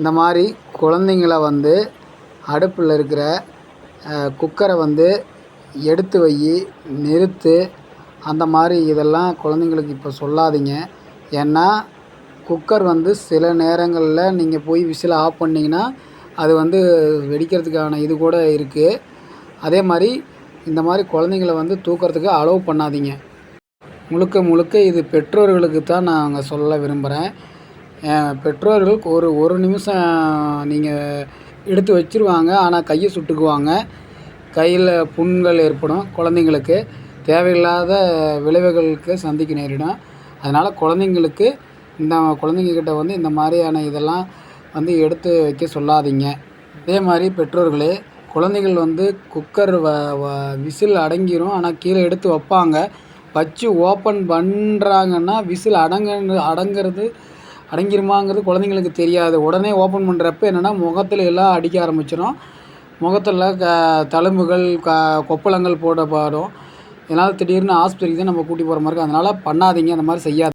இந்த மாதிரி குழந்தைங்கள வந்து அடுப்பில் இருக்கிற குக்கரை வந்து எடுத்து வை, நிறுத்து, அந்த மாதிரி இதெல்லாம் குழந்தைங்களுக்கு இப்போ சொல்லாதீங்க. ஏன்னா குக்கர் வந்து சில நேரங்களில் நீங்கள் போய் விசில் ஆஃப் பண்ணிங்கன்னா அது வந்து வெடிக்கிறதுக்கான இது கூட இருக்குது. அதே மாதிரி இந்த மாதிரி குழந்தைங்கள வந்து தூக்கிறதுக்கு அலோவ் பண்ணாதீங்க. முழுக்க முழுக்க இது பெற்றோர்களுக்கு தான் நாங்கள் சொல்ல விரும்புகிறேன். பெற்றோர்கள் ஒரு நிமிஷம் நீங்கள் எடுத்து வச்சுருவாங்க, ஆனால் கையை சுட்டுக்குவாங்க. கையில் புண்கள் ஏற்படும். குழந்தைங்களுக்கு தேவையில்லாத விளைவுகளுக்கு சந்திக்க நேரிடும். அதனால் குழந்தைங்கக்கிட்ட வந்து இந்த மாதிரியான இதெல்லாம் வந்து எடுத்து வைக்க சொல்லாதீங்க. அதே மாதிரி பெற்றோர்களே, குழந்தைகள் வந்து குக்கர் விசில் அடங்கிரும், ஆனால் கீழே எடுத்து வைப்பாங்க. வச்சு ஓப்பன் பண்ணுறாங்கன்னா விசில் அடங்கிருமாங்கிறது குழந்தைங்களுக்கு தெரியாது. உடனே ஓப்பன் பண்ணுறப்ப என்னென்னா முகத்தில் எல்லாம் அடிக்க ஆரம்பிச்சிடும். முகத்தில் தழும்புகள், கொப்பளங்கள் போடப்படும். இதனால் திடீர்னு ஆஸ்பத்திரிக்கு தான் நம்ம கூட்டி போகிற மாதிரி இருக்கும். அதனால் பண்ணாதீங்க, அந்த மாதிரி செய்யாதீங்க.